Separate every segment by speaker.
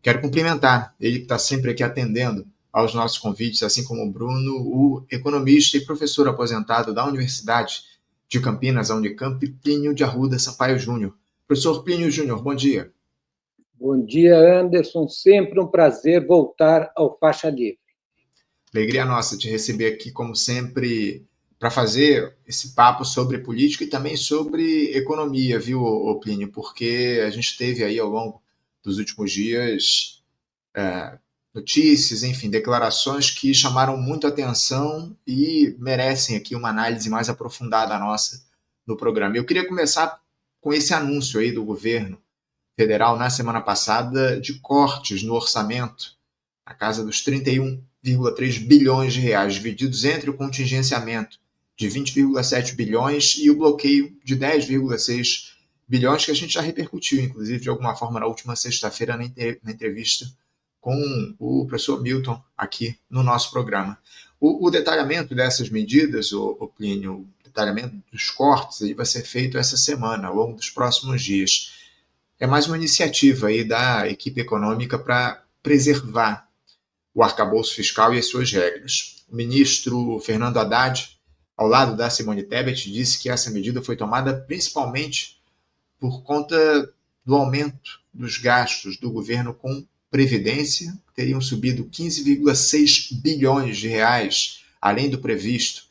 Speaker 1: Quero cumprimentar ele que está sempre aqui atendendo aos nossos convites, assim como o Bruno, o economista e professor aposentado da Universidade de Campinas, a Unicamp, Plínio de Arruda Sampaio Júnior. Professor Plínio Júnior, bom dia.
Speaker 2: Bom dia, Anderson. Sempre um prazer voltar ao Faixa Livre.
Speaker 1: Alegria nossa de receber aqui, como sempre, para fazer esse papo sobre política e também sobre economia, viu, Plínio? Porque a gente teve aí ao longo dos últimos dias notícias, enfim, declarações que chamaram muito atenção e merecem aqui uma análise mais aprofundada nossa no programa. Eu queria começar com esse anúncio aí do governo federal na semana passada de cortes no orçamento, na casa dos 31,3 bilhões de reais, divididos entre o contingenciamento de 20,7 bilhões e o bloqueio de 10,6 bilhões, que a gente já repercutiu, inclusive, de alguma forma, na última sexta-feira, na entrevista com o professor Milton aqui no nosso programa. O detalhamento dessas medidas, o Plínio, o detalhamento dos cortes, ele vai ser feito essa semana, ao longo dos próximos dias. É mais uma iniciativa aí da equipe econômica para preservar o arcabouço fiscal e as suas regras. O ministro Fernando Haddad, ao lado da Simone Tebet, disse que essa medida foi tomada principalmente por conta do aumento dos gastos do governo com Previdência, que teriam subido 15,6 bilhões de reais, além do previsto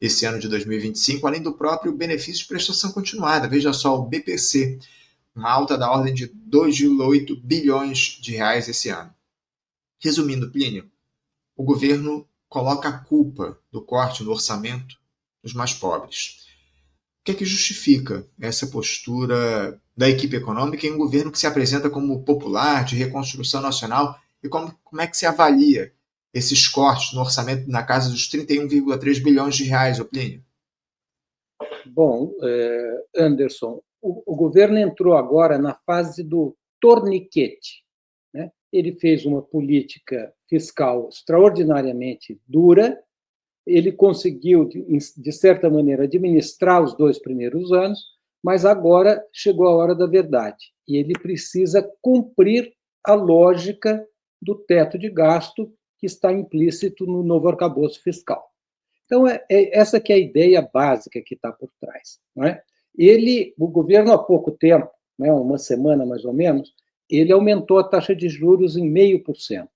Speaker 1: esse ano de 2025, além do próprio benefício de prestação continuada. Veja só, o BPC, uma alta da ordem de 2,8 bilhões de reais esse ano. Resumindo, Plínio, o governo coloca a culpa do corte no orçamento dos mais pobres. O que é que justifica essa postura da equipe econômica em um governo que se apresenta como popular, de reconstrução nacional, e como é que se avalia esses cortes no orçamento na casa dos 31,3 bilhões de reais, Plínio?
Speaker 2: Bom, Anderson, o governo entrou agora na fase do torniquete, né? Ele fez uma política fiscal extraordinariamente dura, ele conseguiu, de certa maneira, administrar os 2 primeiros anos, mas agora chegou a hora da verdade. E ele precisa cumprir a lógica do teto de gasto que está implícito no novo arcabouço fiscal. Então, essa que é a ideia básica que está por trás. Não é? O governo, há pouco tempo, né, uma semana mais ou menos, ele aumentou a taxa de juros em 0,5%.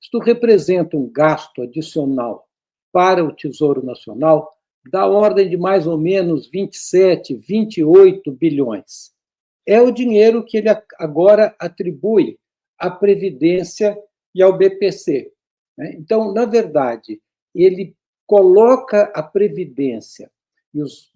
Speaker 2: Isto representa um gasto adicional para o Tesouro Nacional da ordem de mais ou menos 27, 28 bilhões. É o dinheiro que ele agora atribui à Previdência e ao BPC. Então, na verdade, ele coloca a Previdência e os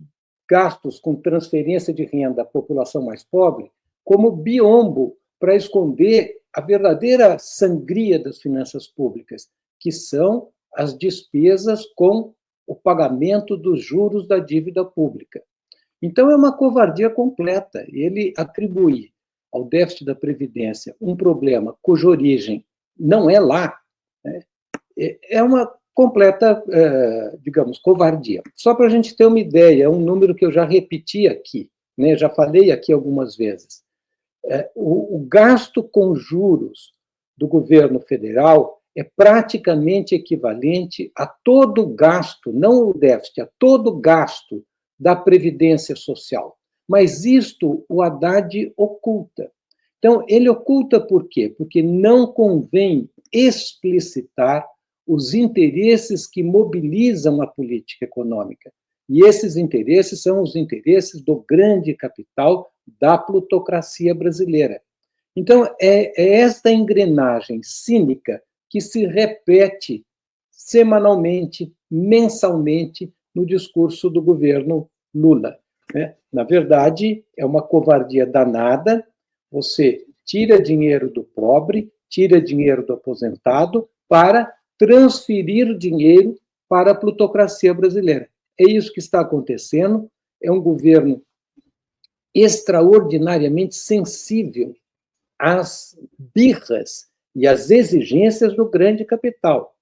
Speaker 2: gastos com transferência de renda à população mais pobre como biombo para esconder a verdadeira sangria das finanças públicas, que são as despesas com o pagamento dos juros da dívida pública. Então, é uma covardia completa. Ele atribui ao déficit da Previdência um problema cuja origem não é lá, né? É uma completa, digamos, covardia. Só para a gente ter uma ideia, é um número que eu já repeti aqui, né? Já falei aqui algumas vezes. O gasto com juros do governo federal é praticamente equivalente a todo o gasto, não o déficit, a todo o gasto da Previdência Social. Mas isto o Haddad oculta. Então, ele oculta por quê? Porque não convém explicitar os interesses que mobilizam a política econômica. E esses interesses são os interesses do grande capital da plutocracia brasileira. Então, é esta engrenagem cínica que se repete semanalmente, mensalmente, no discurso do governo Lula. Na verdade, é uma covardia danada. Você tira dinheiro do pobre, tira dinheiro do aposentado para transferir dinheiro para a plutocracia brasileira. É isso que está acontecendo. É um governo extraordinariamente sensível às birras e às exigências do grande capital.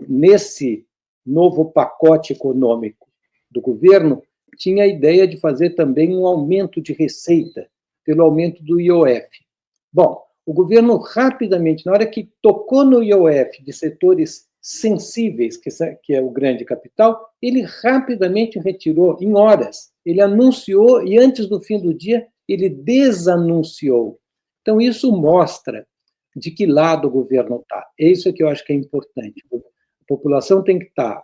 Speaker 2: Nesse novo pacote econômico do governo, tinha a ideia de fazer também um aumento de receita, pelo aumento do IOF. Bom, O governo rapidamente, na hora que tocou no IOF de setores sensíveis, que é o grande capital, ele rapidamente retirou, em horas. Ele anunciou e, antes do fim do dia, ele desanunciou. Então, isso mostra de que lado o governo está. É isso que eu acho que é importante. A população tem que estar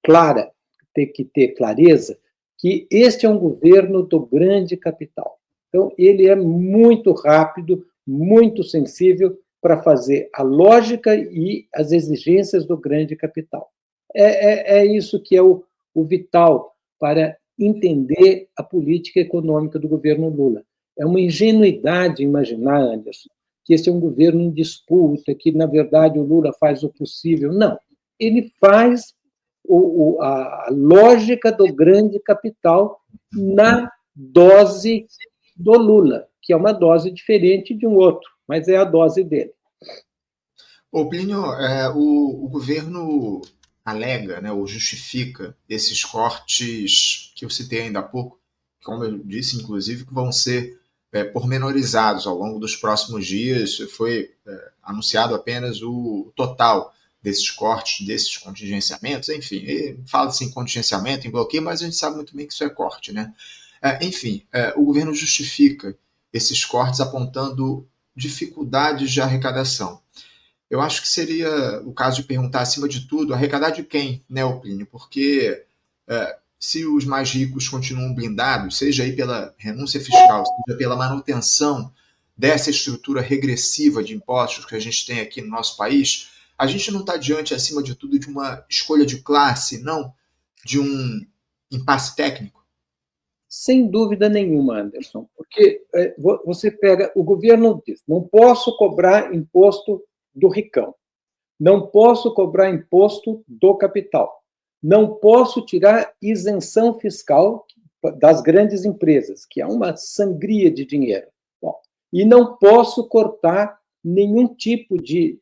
Speaker 2: clara, tem que ter clareza que este é um governo do grande capital. Então, ele é muito rápido, muito sensível para fazer a lógica e as exigências do grande capital. É isso que é o vital para entender a política econômica do governo Lula. É uma ingenuidade imaginar, Anderson, que esse é um governo em disputa, que, na verdade, o Lula faz o possível. Não. Ele faz a lógica do grande capital na dose do Lula, que é uma dose diferente de um outro, mas é a dose dele.
Speaker 1: Ô, Plínio, o governo alega, né, ou justifica esses cortes que eu citei ainda há pouco, como eu disse, inclusive, que vão ser pormenorizados ao longo dos próximos dias. Foi anunciado apenas o total desses cortes, desses contingenciamentos, enfim, fala-se em contingenciamento, em bloqueio, mas a gente sabe muito bem que isso é corte, né? Enfim, o governo justifica esses cortes apontando dificuldades de arrecadação. Eu acho que seria o caso de perguntar, acima de tudo, arrecadar de quem, né, Plínio? Porque se os mais ricos continuam blindados, seja aí pela renúncia fiscal, seja pela manutenção dessa estrutura regressiva de impostos que a gente tem aqui no nosso país, a gente não está diante, acima de tudo, de uma escolha de classe, não de um impasse técnico?
Speaker 2: Sem dúvida nenhuma, Anderson, porque você pega, o governo diz, não posso cobrar imposto do ricão, não posso cobrar imposto do capital, não posso tirar isenção fiscal das grandes empresas, que é uma sangria de dinheiro. Bom, e não posso cortar nenhum tipo de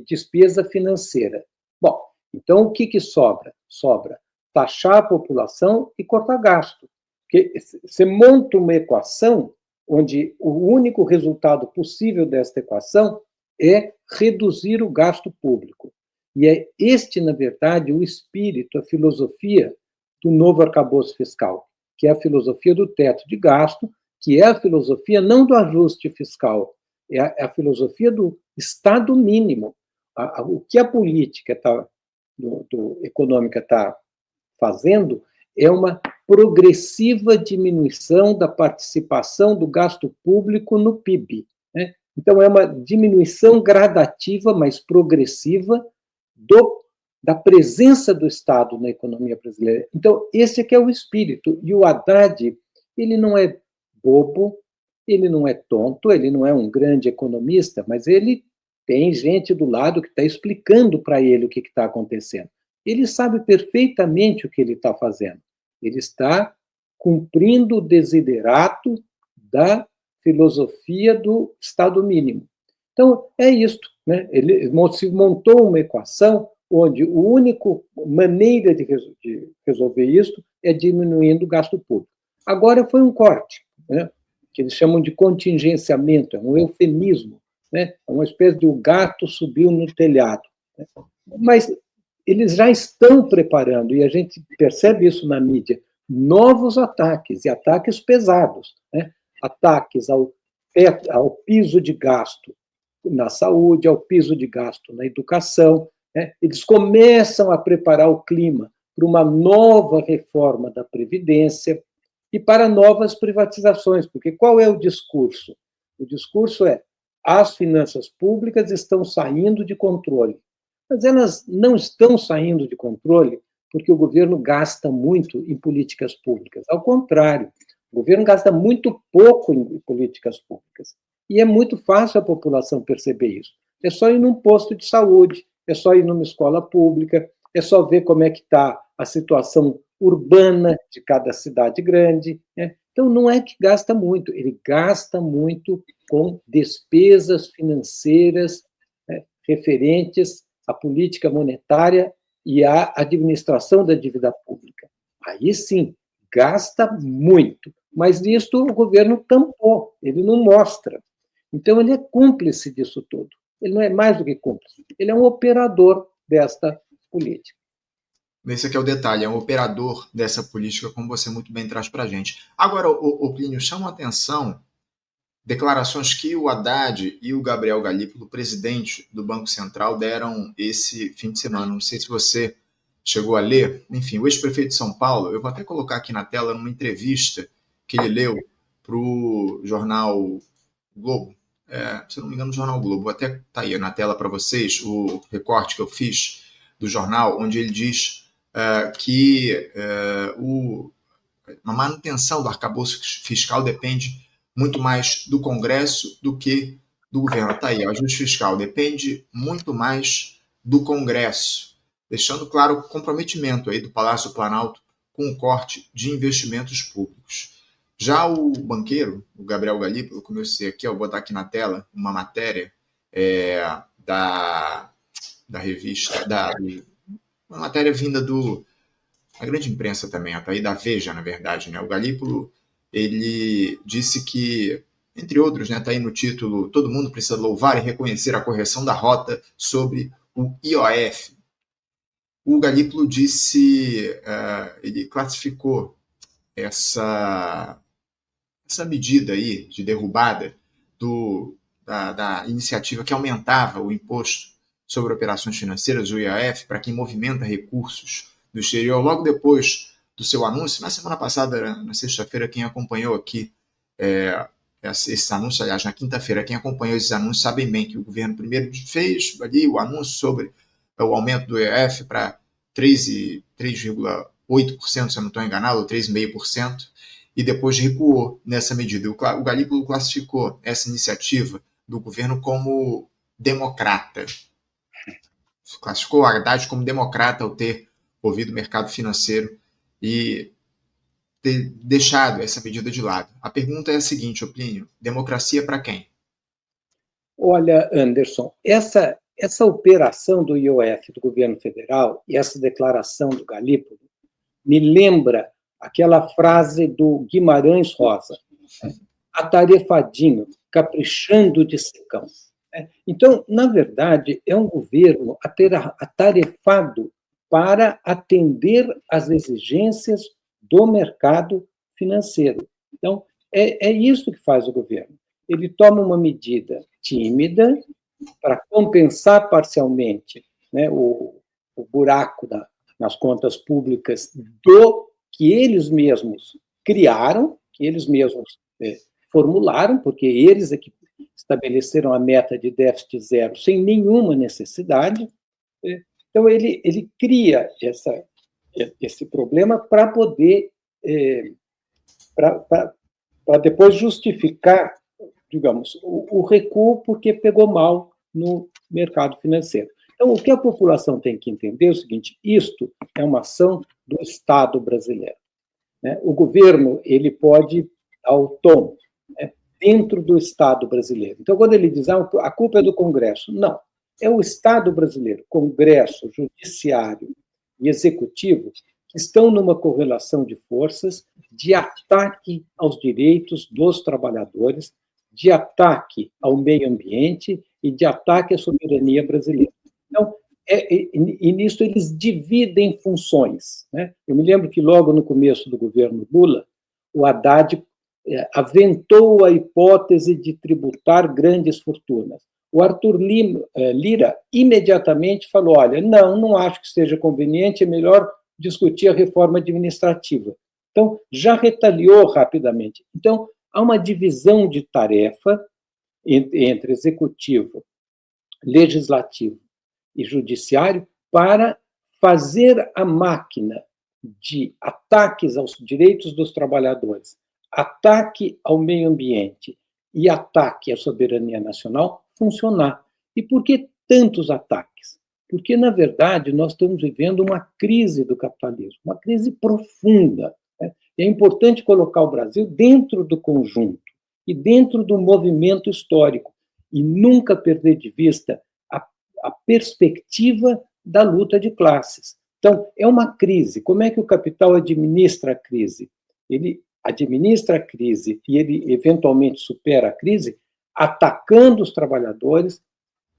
Speaker 2: despesa financeira. Bom, então o que sobra? Sobra taxar a população e cortar gasto. Porque você monta uma equação onde o único resultado possível desta equação é reduzir o gasto público. E é este, na verdade, o espírito, a filosofia do novo arcabouço fiscal, que é a filosofia do teto de gasto, que é a filosofia não do ajuste fiscal, é a filosofia do Estado mínimo. O que a política econômica está fazendo é uma progressiva diminuição da participação do gasto público no PIB. Né? Então, é uma diminuição gradativa, mas progressiva, da presença do Estado na economia brasileira. Então, esse é o espírito. E o Haddad, ele não é bobo, ele não é tonto, ele não é um grande economista, mas ele tem gente do lado que está explicando para ele o que está acontecendo. Ele sabe perfeitamente o que ele está fazendo. Ele está cumprindo o desiderato da filosofia do Estado mínimo. Então, é isto. Né? Ele se montou uma equação onde a única maneira de resolver isso é diminuindo o gasto público. Agora foi um corte, né? Que eles chamam de contingenciamento, é um eufemismo, né? É uma espécie de o gato subiu no telhado. Né? Mas eles já estão preparando, e a gente percebe isso na mídia, novos ataques, e ataques pesados, né? Ataques ao piso de gasto na saúde, ao piso de gasto na educação. Né? Eles começam a preparar o clima para uma nova reforma da Previdência e para novas privatizações, porque qual é o discurso? O discurso é: as finanças públicas estão saindo de controle. Mas elas não estão saindo de controle porque o governo gasta muito em políticas públicas. Ao contrário, o governo gasta muito pouco em políticas públicas. E é muito fácil a população perceber isso. É só ir num posto de saúde, é só ir numa escola pública, é só ver como é que está a situação urbana de cada cidade grande. Né? Então, não é que gasta muito, ele gasta muito com despesas financeiras, né, referentes à política monetária e à administração da dívida pública. Aí sim, gasta muito. Mas nisto o governo tampou, ele não mostra. Então, ele é cúmplice disso tudo. Ele não é mais do que cúmplice, ele é um operador desta política.
Speaker 1: Esse aqui é o detalhe, é um operador dessa política, como você muito bem traz para a gente. Agora, o Plínio, chama a atenção declarações que o Haddad e o Gabriel Galípolo, presidente do Banco Central, deram esse fim de semana. Não sei se você chegou a ler. Enfim, o ex-prefeito de São Paulo, eu vou até colocar aqui na tela, numa entrevista que ele leu para o jornal Globo, se eu não me engano, o jornal Globo, até está aí na tela para vocês, o recorte que eu fiz do jornal, onde ele diz que a manutenção do arcabouço fiscal depende muito mais do Congresso do que do governo. Está aí, o ajuste fiscal depende muito mais do Congresso, deixando claro o comprometimento aí do Palácio Planalto com o corte de investimentos públicos. Já o banqueiro, o Gabriel Galípolo, como eu sei aqui, eu vou botar aqui na tela uma matéria da revista, uma matéria vinda da grande imprensa também, até aí da Veja, na verdade, né? O Galípolo, ele disse que, entre outros, né, está aí no título, todo mundo precisa louvar e reconhecer a correção da rota sobre o IOF. O Galípolo disse, ele classificou essa medida aí de derrubada da iniciativa que aumentava o imposto sobre operações financeiras, o IOF, para quem movimenta recursos do exterior, logo depois do seu anúncio, na semana passada, na sexta-feira, quem acompanhou aqui esse anúncio, aliás, na quinta-feira, quem acompanhou esses anúncios sabem bem que o governo primeiro fez ali o anúncio sobre o aumento do IOF para 3,8%, se eu não estou enganado, ou 3,5%, e depois recuou nessa medida. O Galípolo classificou essa iniciativa do governo como democrata. Classificou o Haddad como democrata ao ter ouvido o mercado financeiro e ter deixado essa medida de lado. A pergunta é a seguinte, Plínio, democracia para quem?
Speaker 2: Olha, Anderson, essa operação do IOF do governo federal e essa declaração do Galípolo me lembra aquela frase do Guimarães Rosa, atarefadinho, caprichando de secão. Então, na verdade, é um governo atarefado para atender às exigências do mercado financeiro. Então, é isso que faz o governo. Ele toma uma medida tímida para compensar parcialmente, né, o buraco nas contas públicas que eles mesmos criaram, que eles mesmos formularam, porque eles é que estabeleceram a meta de déficit zero sem nenhuma necessidade. Então, ele cria esse problema para poder, para depois justificar, digamos, o recuo porque pegou mal no mercado financeiro. Então, o que a população tem que entender é o seguinte: isto é uma ação do Estado brasileiro. O governo ele pode dar o tom dentro do Estado brasileiro. Então, quando ele diz a culpa é do Congresso, não. É o Estado brasileiro, Congresso, Judiciário e Executivo, que estão numa correlação de forças de ataque aos direitos dos trabalhadores, de ataque ao meio ambiente e de ataque à soberania brasileira. Então, e nisso eles dividem funções. Eu me lembro que logo no começo do governo Lula, o Haddad aventou a hipótese de tributar grandes fortunas. O Arthur Lira imediatamente falou, olha, não acho que seja conveniente, é melhor discutir a reforma administrativa. Então, já retaliou rapidamente. Então, há uma divisão de tarefa entre executivo, legislativo e judiciário para fazer a máquina de ataques aos direitos dos trabalhadores, ataque ao meio ambiente e ataque à soberania nacional funcionar. E por que tantos ataques? Porque, na verdade, nós estamos vivendo uma crise do capitalismo, uma crise profunda. É importante colocar o Brasil dentro do conjunto e dentro do movimento histórico e nunca perder de vista a perspectiva da luta de classes. Então, é uma crise. Como é que o capital administra a crise? Ele administra a crise e ele eventualmente supera a crise atacando os trabalhadores,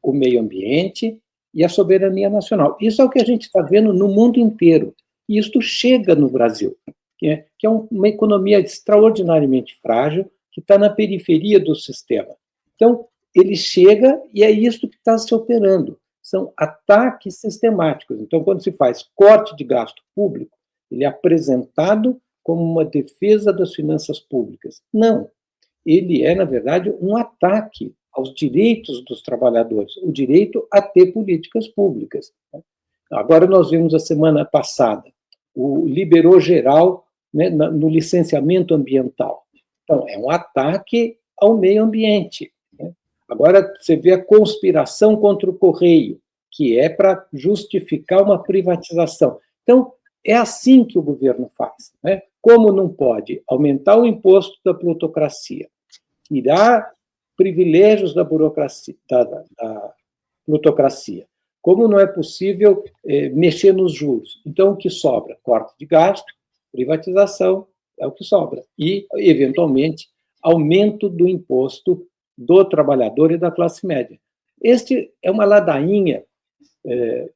Speaker 2: o meio ambiente e a soberania nacional. Isso é o que a gente está vendo no mundo inteiro. E isso chega no Brasil, que é uma economia extraordinariamente frágil, que está na periferia do sistema. Então, ele chega e é isso que está se operando. São ataques sistemáticos. Então, quando se faz corte de gasto público, ele é apresentado como uma defesa das finanças públicas. Não. Ele é, na verdade, um ataque aos direitos dos trabalhadores, o direito a ter políticas públicas. Agora, nós vimos a semana passada, o liberou geral, né, no licenciamento ambiental. Então, é um ataque ao meio ambiente. Né? Agora, você vê a conspiração contra o Correio, que é para justificar uma privatização. Então, é assim que o governo faz. Né? Como não pode aumentar o imposto da plutocracia, tirar privilégios da burocracia, da plutocracia, como não é possível mexer nos juros. Então, o que sobra? Corte de gasto, privatização, é o que sobra. E, eventualmente, aumento do imposto do trabalhador e da classe média. Este é uma ladainha,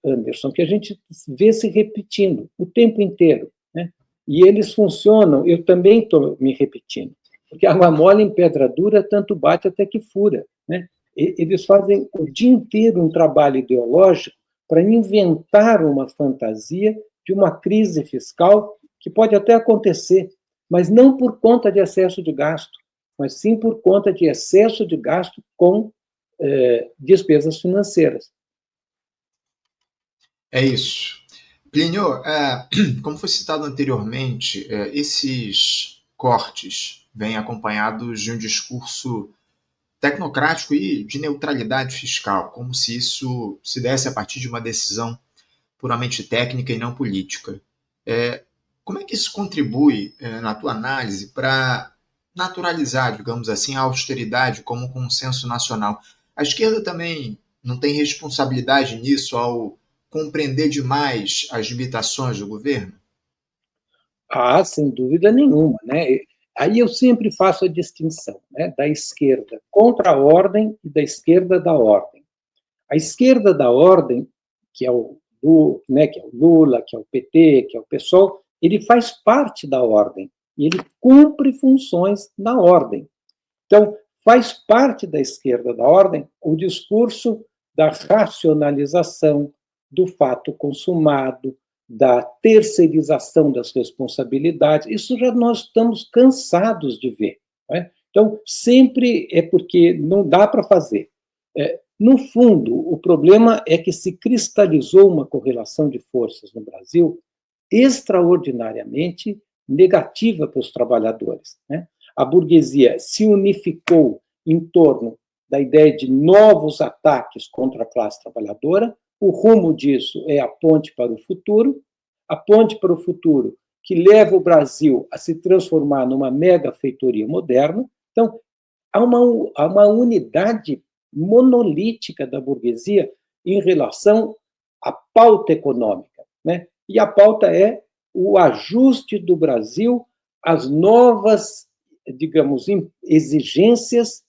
Speaker 2: Anderson, que a gente vê se repetindo o tempo inteiro. Né? E eles funcionam, eu também estou me repetindo, porque água mole em pedra dura, tanto bate até que fura. Né? Eles fazem o dia inteiro um trabalho ideológico para inventar uma fantasia de uma crise fiscal que pode até acontecer, mas não por conta de excesso de gasto, mas sim por conta de excesso de gasto com despesas financeiras.
Speaker 1: É isso. Plínio, como foi citado anteriormente, esses cortes vêm acompanhados de um discurso tecnocrático e de neutralidade fiscal, como se isso se desse a partir de uma decisão puramente técnica e não política. Como é que isso contribui, na tua análise, para naturalizar, digamos assim, a austeridade como consenso nacional? A esquerda também não tem responsabilidade nisso ao compreender demais as limitações do governo?
Speaker 2: Ah, sem dúvida nenhuma, né? Aí eu sempre faço a distinção, né, da esquerda contra a ordem e da esquerda da ordem. A esquerda da ordem, que é que é o Lula, que é o PT, que é o PSOL, ele faz parte da ordem e ele cumpre funções na ordem. Então, faz parte da esquerda da ordem o discurso da racionalização, do fato consumado, da terceirização das responsabilidades. Isso já nós estamos cansados de ver. Né? Então, sempre é porque não dá para fazer. No fundo, o problema é que se cristalizou uma correlação de forças no Brasil extraordinariamente negativa para os trabalhadores. Né? A burguesia se unificou em torno da ideia de novos ataques contra a classe trabalhadora. O rumo disso é a ponte para o futuro que leva o Brasil a se transformar numa mega feitoria moderna. Então, há uma unidade monolítica da burguesia em relação à pauta econômica. Né? E a pauta é o ajuste do Brasil às novas, digamos, exigências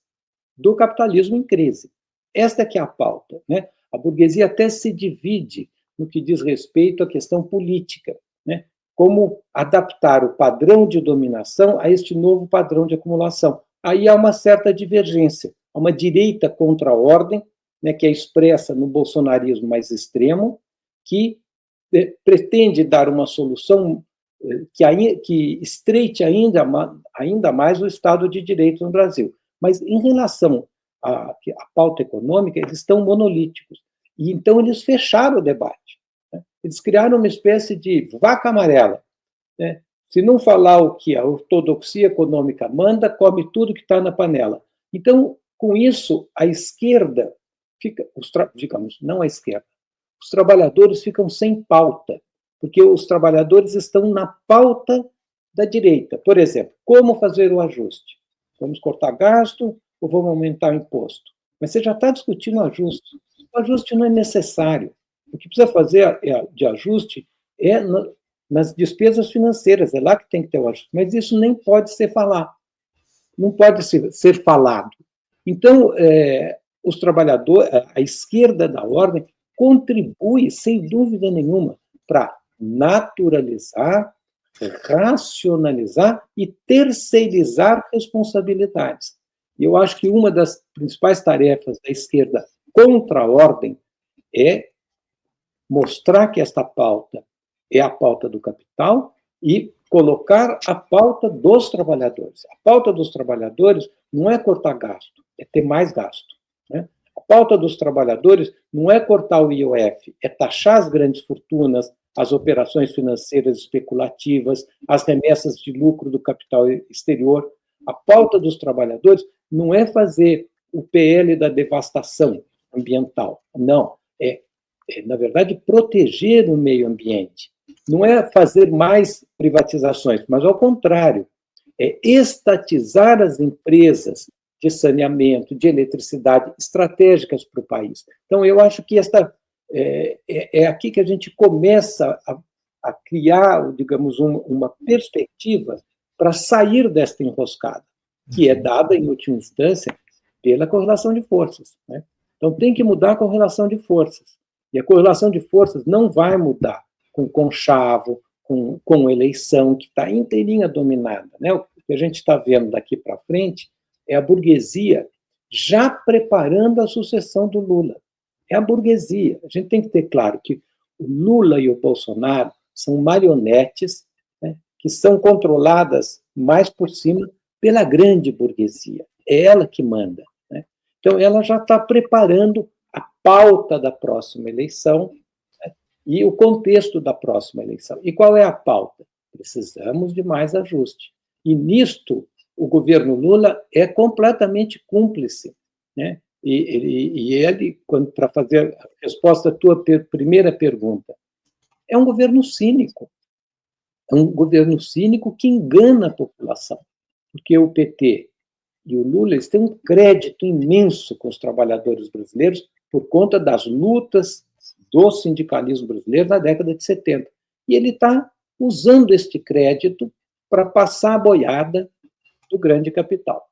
Speaker 2: do capitalismo em crise. Esta que é a pauta. Né? A burguesia até se divide no que diz respeito à questão política, né? Como adaptar o padrão de dominação a este novo padrão de acumulação. Aí há uma certa divergência, há uma direita contra a ordem, né, que é expressa no bolsonarismo mais extremo, que pretende dar uma solução que estreite ainda mais o Estado de Direito no Brasil. Mas, em relação à pauta econômica, eles estão monolíticos. E, então, eles fecharam o debate. Né? Eles criaram uma espécie de vaca amarela. Né? Se não falar o que a ortodoxia econômica manda, come tudo que está na panela. Então, com isso, a esquerda fica, digamos, não a esquerda, os trabalhadores ficam sem pauta, porque os trabalhadores estão na pauta da direita. Por exemplo, como fazer o ajuste? Vamos cortar gasto ou vamos aumentar o imposto? Mas você já está discutindo o ajuste. O ajuste não é necessário. O que precisa fazer de ajuste é nas despesas financeiras, é lá que tem que ter o ajuste. Mas isso nem pode ser falado. Não pode ser falado. Então, os trabalhadores, a esquerda da ordem contribui, sem dúvida nenhuma, para naturalizar, racionalizar e terceirizar responsabilidades. E eu acho que uma das principais tarefas da esquerda contra a ordem é mostrar que esta pauta é a pauta do capital e colocar a pauta dos trabalhadores. A pauta dos trabalhadores não é cortar gasto, é ter mais gasto. Né? A pauta dos trabalhadores não é cortar o IOF, é taxar as grandes fortunas, as operações financeiras especulativas, as remessas de lucro do capital exterior. A pauta dos trabalhadores não é fazer o PL da devastação ambiental, não. Na verdade, proteger o meio ambiente. Não é fazer mais privatizações, mas, ao contrário, é estatizar as empresas de saneamento, de eletricidade, estratégicas para o país. Então, eu acho que é aqui que a gente começa a criar, digamos, uma perspectiva para sair desta enroscada, que é dada, em última instância, pela correlação de forças. Né? Então, tem que mudar a correlação de forças. E a correlação de forças não vai mudar com conchavo, com eleição, que está inteirinha dominada. Né? O que a gente está vendo daqui para frente é a burguesia já preparando a sucessão do Lula. É a burguesia. A gente tem que ter claro que o Lula e o Bolsonaro são marionetes, né, que são controladas mais por cima pela grande burguesia. É ela que manda. Né? Então, ela já está preparando a pauta da próxima eleição, né, e o contexto da próxima eleição. E qual é a pauta? Precisamos de mais ajuste. E nisto, o governo Lula é completamente cúmplice. Né? E ele, para fazer a resposta à tua primeira pergunta, é um governo cínico. É um governo cínico que engana a população. Porque o PT e o Lula, eles têm um crédito imenso com os trabalhadores brasileiros por conta das lutas do sindicalismo brasileiro na década de 70. E ele está usando este crédito para passar a boiada do grande capital.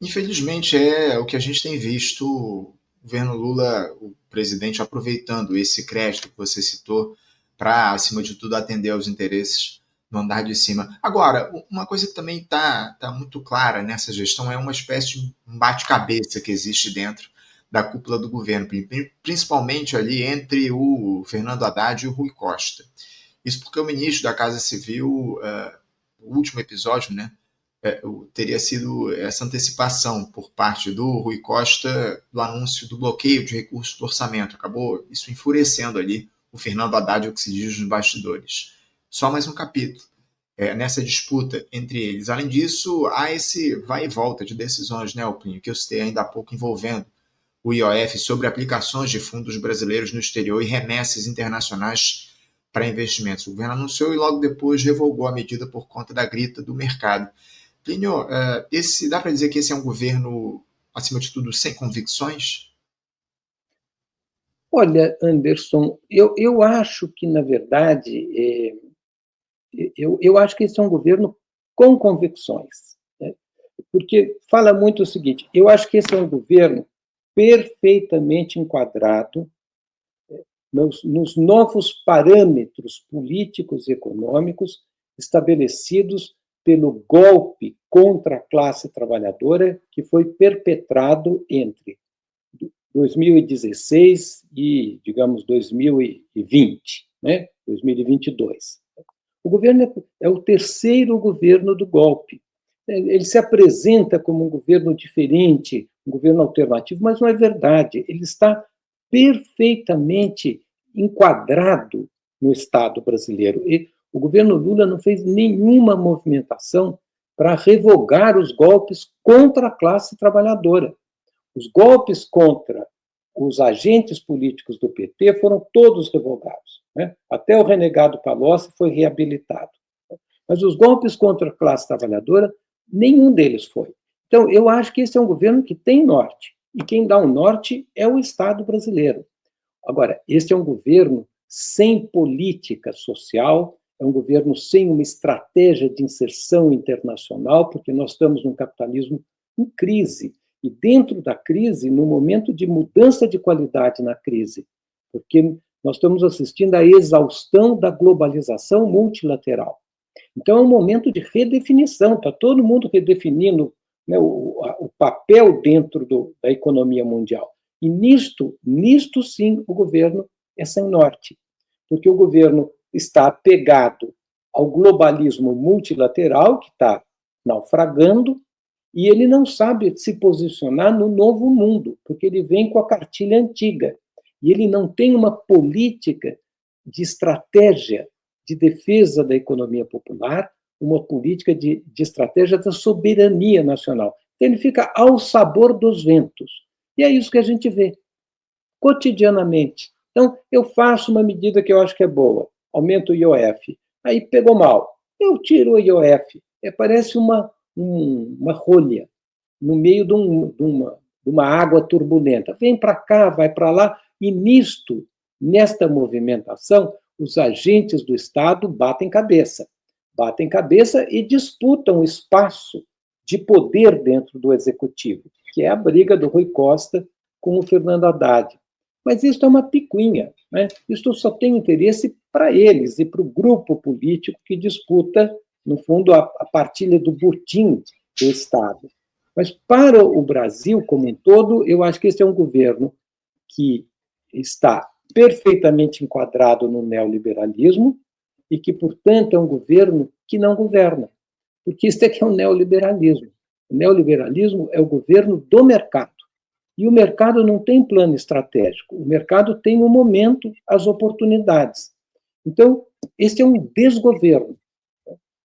Speaker 1: Infelizmente, é o que a gente tem visto o governo Lula, o presidente, aproveitando esse crédito que você citou para, acima de tudo, atender aos interesses no andar de cima. Agora, uma coisa que também está muito clara nessa gestão é uma espécie de um bate-cabeça que existe dentro da cúpula do governo, principalmente ali entre o Fernando Haddad e o Rui Costa. Isso porque o ministro da Casa Civil, o último episódio, né, teria sido essa antecipação por parte do Rui Costa do anúncio do bloqueio de recursos do orçamento. Acabou isso enfurecendo ali o Fernando Haddad, o que se diz nos bastidores. Só mais um capítulo nessa disputa entre eles. Além disso, há esse vai e volta de decisões, né, Alpinho, que eu citei ainda há pouco, envolvendo o IOF sobre aplicações de fundos brasileiros no exterior e remessas internacionais para investimentos. O governo anunciou e logo depois revogou a medida por conta da grita do mercado. Plínio, dá para dizer que esse é um governo, acima de tudo, sem convicções?
Speaker 2: Olha, Anderson, eu acho que, na verdade, eu acho que esse é um governo com convicções. Né? Porque fala muito o seguinte, eu acho que esse é um governo perfeitamente enquadrado nos novos parâmetros políticos e econômicos estabelecidos pelo golpe contra a classe trabalhadora que foi perpetrado entre 2016 e, digamos, 2020, né? 2022. O governo é o terceiro governo do golpe. Ele se apresenta como um governo diferente, um governo alternativo, mas não é verdade. Ele está perfeitamente enquadrado no Estado brasileiro. E o governo Lula não fez nenhuma movimentação para revogar os golpes contra a classe trabalhadora. Os golpes contra os agentes políticos do PT foram todos revogados. Né? Até o renegado Palocci foi reabilitado. Mas os golpes contra a classe trabalhadora, nenhum deles foi. Então, eu acho que esse é um governo que tem norte. E quem dá o norte é o Estado brasileiro. Agora, este é um governo sem política social, é um governo sem uma estratégia de inserção internacional, porque nós estamos num capitalismo em crise. E dentro da crise, no momento de mudança de qualidade na crise, porque nós estamos assistindo à exaustão da globalização multilateral. Então, é um momento de redefinição, está todo mundo redefinindo, né, o papel dentro da economia mundial. E nisto sim, o governo é sem norte, porque o governo está apegado ao globalismo multilateral, que está naufragando, e ele não sabe se posicionar no novo mundo, porque ele vem com a cartilha antiga, e ele não tem uma política de estratégia de defesa da economia popular, uma política de estratégia da soberania nacional. Então, ele fica ao sabor dos ventos. E é isso que a gente vê cotidianamente. Então, eu faço uma medida que eu acho que é boa, aumento o IOF. Aí pegou mal, eu tiro o IOF. Parece uma rolha no meio de uma água turbulenta. Vem para cá, vai para lá, e nesta movimentação, os agentes do Estado batem cabeça e disputam espaço de poder dentro do Executivo, que é a briga do Rui Costa com o Fernando Haddad. Mas isso é uma picuinha, né? Isso só tem interesse para eles e para o grupo político que disputa, no fundo, a partilha do butim do Estado. Mas para o Brasil como um todo, eu acho que esse é um governo que está perfeitamente enquadrado no neoliberalismo e que, portanto, é um governo que não governa. Porque isso é que é o neoliberalismo. O neoliberalismo é o governo do mercado. E o mercado não tem plano estratégico. O mercado tem o momento, as oportunidades. Então, esse é um desgoverno.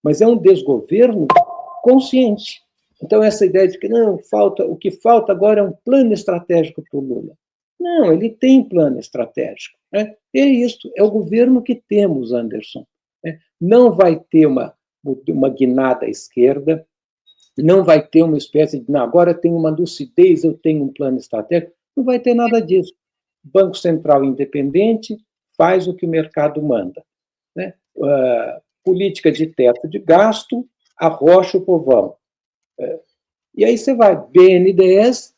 Speaker 2: Mas é um desgoverno consciente. Então, essa ideia de que não, o que falta agora é um plano estratégico para o Lula. Não, ele tem plano estratégico. Né? É isso, é o governo que temos, Anderson. Né? Não vai ter uma guinada à esquerda, não vai ter uma espécie de, não, agora tem uma lucidez, eu tenho um plano estratégico, não vai ter nada disso. Banco Central independente faz o que o mercado manda. Né? Política de teto de gasto, arrocha o povão. E aí você vai, BNDES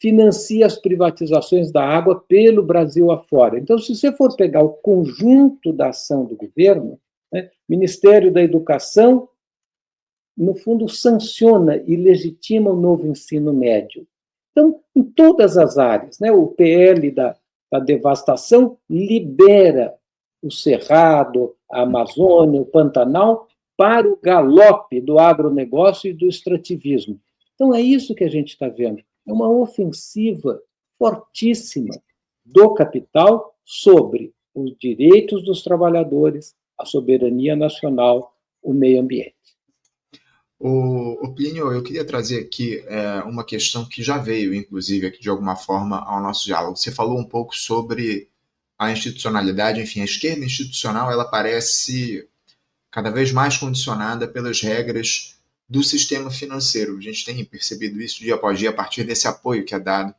Speaker 2: financia as privatizações da água pelo Brasil afora. Então, se você for pegar o conjunto da ação do governo, né, Ministério da Educação, no fundo, sanciona e legitima o novo ensino médio. Então, em todas as áreas, né, o PL da devastação libera o Cerrado, a Amazônia, o Pantanal, para o galope do agronegócio e do extrativismo. Então, é isso que a gente está vendo. É uma ofensiva fortíssima do capital sobre os direitos dos trabalhadores, a soberania nacional, o meio ambiente.
Speaker 1: Plínio, eu queria trazer aqui uma questão que já veio, inclusive, aqui de alguma forma ao nosso diálogo. Você falou um pouco sobre a institucionalidade, enfim, a esquerda institucional, ela parece cada vez mais condicionada pelas regras do sistema financeiro. A gente tem percebido isso dia após dia a partir desse apoio que é dado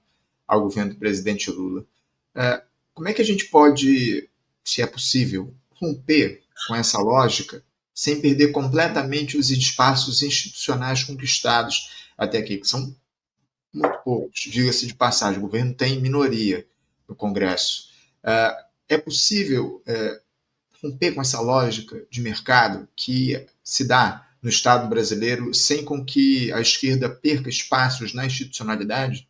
Speaker 1: ao governo do presidente Lula. Como é que a gente pode, se é possível, romper com essa lógica sem perder completamente os espaços institucionais conquistados até aqui, que são muito poucos, diga-se de passagem, o governo tem minoria no Congresso. É possível romper com essa lógica de mercado que se dá no Estado brasileiro sem com que a esquerda perca espaços na institucionalidade?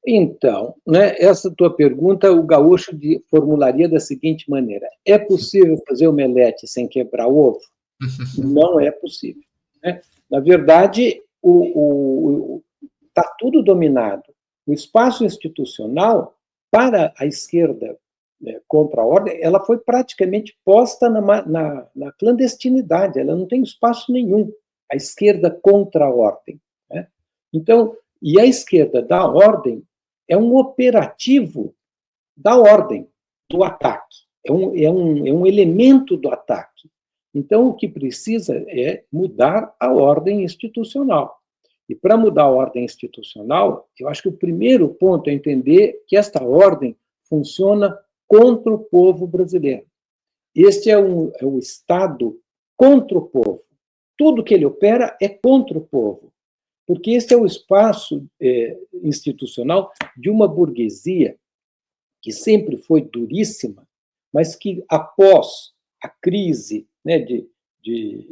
Speaker 2: Então, né, essa tua pergunta, o gaúcho formularia da seguinte maneira: é possível fazer omelete sem quebrar o ovo? Não é possível. Né? Na verdade, está tudo dominado. O espaço institucional, para a esquerda, né, contra a ordem, ela foi praticamente posta na clandestinidade, ela não tem espaço nenhum. A esquerda contra a ordem. Né? Então, e a esquerda da ordem é um operativo da ordem, do ataque. É um elemento do ataque. Então, o que precisa é mudar a ordem institucional. E para mudar a ordem institucional, eu acho que o primeiro ponto é entender que esta ordem funciona contra o povo brasileiro. Este é o Estado contra o povo. Tudo que ele opera é contra o povo. porque esse é o espaço institucional de uma burguesia que sempre foi duríssima, mas que, após a crise, né, de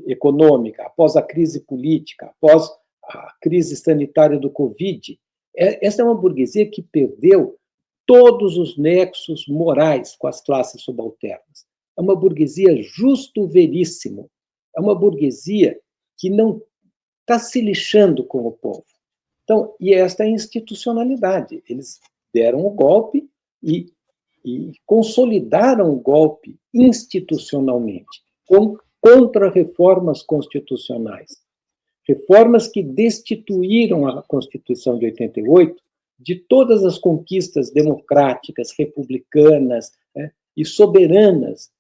Speaker 2: econômica, após a crise política, após a crise sanitária do Covid, essa é uma burguesia que perdeu todos os nexos morais com as classes subalternas. É uma burguesia justo-veríssimo. É uma burguesia que não está se lixando com o povo. Então, e esta é a institucionalidade. Eles deram o golpe e consolidaram o golpe institucionalmente, com contra-reformas constitucionais. Reformas que destituíram a Constituição de 88 de todas as conquistas democráticas, republicanas, né, e soberanas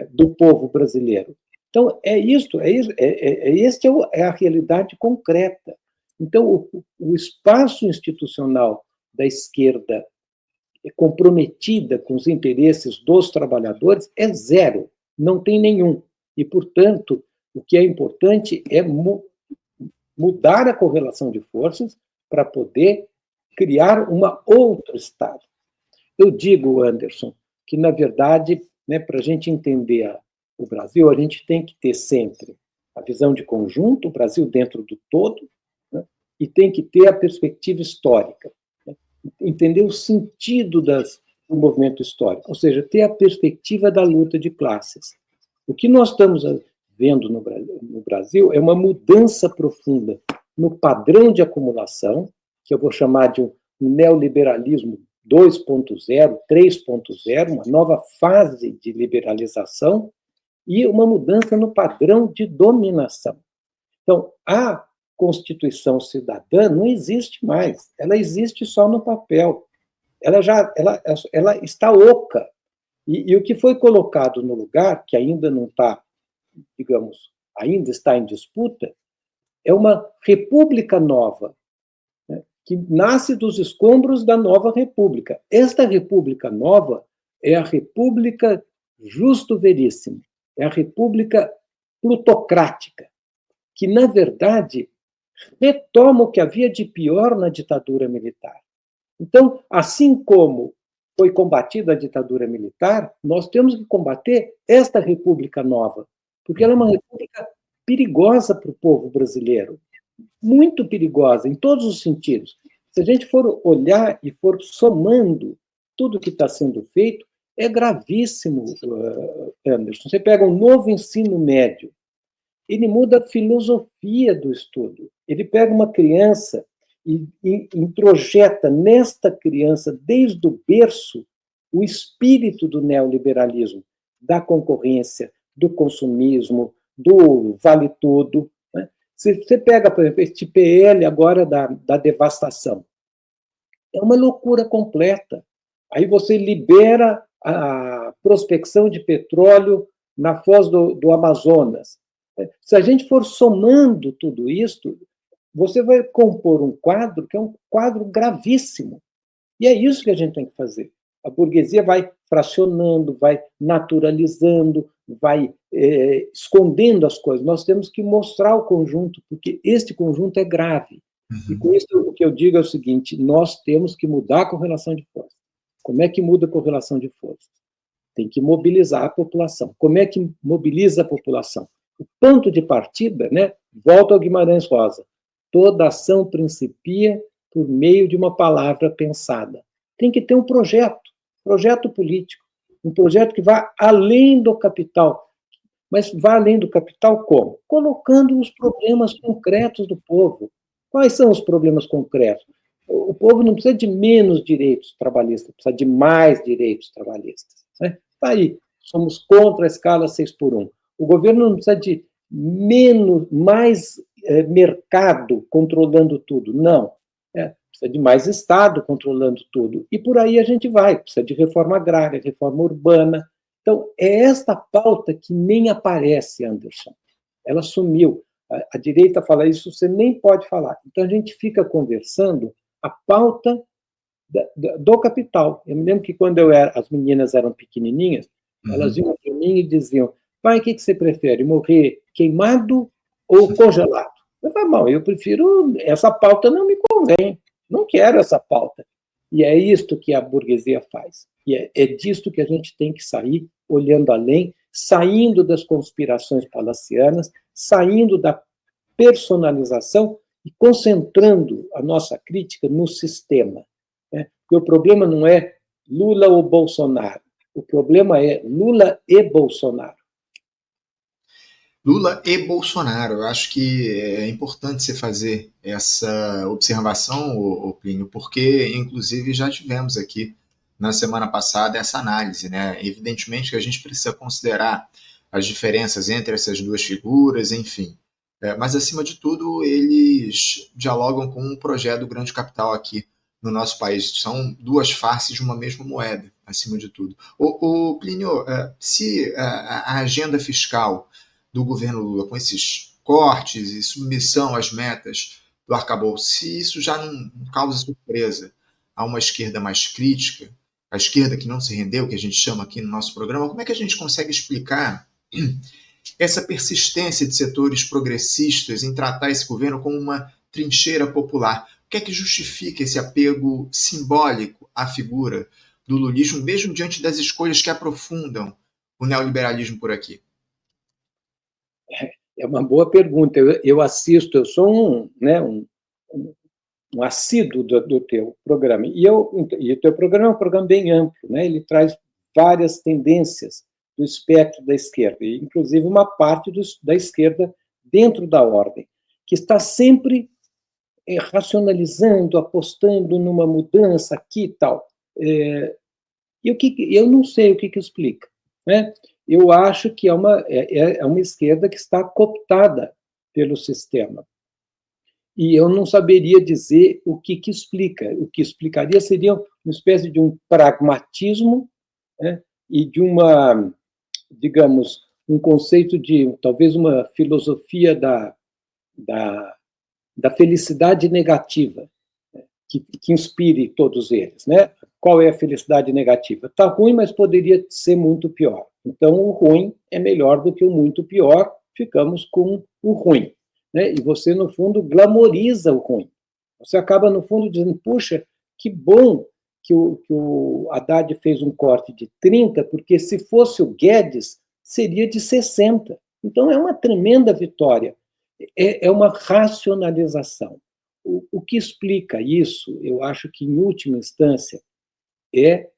Speaker 2: do povo brasileiro. Então, esta é a realidade concreta. Então, o espaço institucional da esquerda comprometida com os interesses dos trabalhadores é zero, não tem nenhum. E, portanto, o que é importante é mudar a correlação de forças para poder criar uma outro Estado. Eu digo, Anderson, que, na verdade, né, para a gente entender o Brasil, a gente tem que ter sempre a visão de conjunto, o Brasil dentro do todo, né, e tem que ter a perspectiva histórica, né, entender o sentido do movimento histórico, ou seja, ter a perspectiva da luta de classes. O que nós estamos vendo no Brasil é uma mudança profunda no padrão de acumulação, que eu vou chamar de um neoliberalismo 2.0, 3.0, uma nova fase de liberalização, e uma mudança no padrão de dominação. Então, a Constituição Cidadã não existe mais, ela existe só no papel. Ela está oca. E o que foi colocado no lugar, que ainda não está, digamos, ainda está em disputa, é uma república nova, né, que nasce dos escombros da nova república. Esta república nova é a república justo-veríssima, é a república plutocrática, que, na verdade, retoma o que havia de pior na ditadura militar. Então, assim como foi combatida a ditadura militar, nós temos que combater esta república nova, porque ela é uma república perigosa para o povo brasileiro, muito perigosa em todos os sentidos. Se a gente for olhar e for somando tudo que está sendo feito, é gravíssimo, Anderson. Você pega um novo ensino médio, ele muda a filosofia do estudo. Ele pega uma criança e introjeta nesta criança, desde o berço, o espírito do neoliberalismo, da concorrência, do consumismo, do vale-tudo. Né? Você pega, por exemplo, este PL agora da devastação. É uma loucura completa. Aí você libera a prospecção de petróleo na foz do Amazonas. Se a gente for somando tudo isso, você vai compor um quadro que é um quadro gravíssimo. E é isso que a gente tem que fazer. A burguesia vai fracionando, vai naturalizando, vai escondendo as coisas. Nós temos que mostrar o conjunto, porque este conjunto é grave. E com isso, o que eu digo é o seguinte: nós temos que mudar a correlação de forças. Como é que muda a correlação de forças? Tem que mobilizar a população. Como é que mobiliza a população? O ponto de partida, né? Volta ao Guimarães Rosa. Toda ação principia por meio de uma palavra pensada. Tem que ter um projeto político, um projeto que vá além do capital. Mas vá além do capital como? Colocando os problemas concretos do povo. Quais são os problemas concretos? O povo não precisa de menos direitos trabalhistas, precisa de mais direitos trabalhistas. Né? Está aí, somos contra a escala 6x1. O governo não precisa de mais mercado controlando tudo, não. Precisa de mais Estado controlando tudo. E por aí a gente vai, precisa de reforma agrária, reforma urbana. Então, é esta pauta que nem aparece, Anderson. Ela sumiu. A direita fala isso, você nem pode falar. Então, a gente fica conversando a pauta do capital. Eu me lembro que quando as meninas eram pequenininhas, elas iam para mim e diziam: pai, o que você prefere, morrer queimado ou congelado? Eu falo, bom, eu prefiro, essa pauta não me convém, não quero essa pauta. E é isto que a burguesia faz. E é disto que a gente tem que sair, olhando além, saindo das conspirações palacianas, saindo da personalização e concentrando a nossa crítica no sistema. Né? Porque o problema não é Lula ou Bolsonaro, o problema é Lula e Bolsonaro.
Speaker 1: Lula e Bolsonaro. Eu acho que é importante você fazer essa observação, Plínio, porque, inclusive, já tivemos aqui na semana passada essa análise, né? Evidentemente que a gente precisa considerar as diferenças entre essas duas figuras, enfim. Mas, acima de tudo, eles dialogam com um projeto do grande capital aqui no nosso país. São duas faces de uma mesma moeda, acima de tudo. Plínio, se a agenda fiscal do governo Lula, com esses cortes e submissão às metas do arcabouço, se isso já não causa surpresa a uma esquerda mais crítica, a esquerda que não se rendeu, que a gente chama aqui no nosso programa, como é que a gente consegue explicar essa persistência de setores progressistas em tratar esse governo como uma trincheira popular? O que é que justifica esse apego simbólico à figura do lulismo, mesmo diante das escolhas que aprofundam o neoliberalismo por aqui?
Speaker 2: É uma boa pergunta. Eu assisto, eu sou um assíduo do teu programa. E o teu programa é um programa bem amplo, né? Ele traz várias tendências do espectro da esquerda, e inclusive uma parte da esquerda dentro da ordem, que está sempre racionalizando, apostando numa mudança aqui e tal. E eu não sei o que explica, né? Eu acho que é uma esquerda que está cooptada pelo sistema. E eu não saberia dizer o que explica. O que explicaria seria uma espécie de um pragmatismo, né, e de digamos, um conceito de, talvez, uma filosofia da felicidade negativa, né, que inspire todos eles, né? Qual é a felicidade negativa? Está ruim, mas poderia ser muito pior. Então, o ruim é melhor do que o muito pior, ficamos com o ruim. Né? E você, no fundo, glamoriza o ruim. Você acaba, no fundo, dizendo, puxa, que bom que o Haddad fez um corte de 30, porque se fosse o Guedes, seria de 60. Então, é uma tremenda vitória. É uma racionalização. O que explica isso, eu acho que, em última instância, é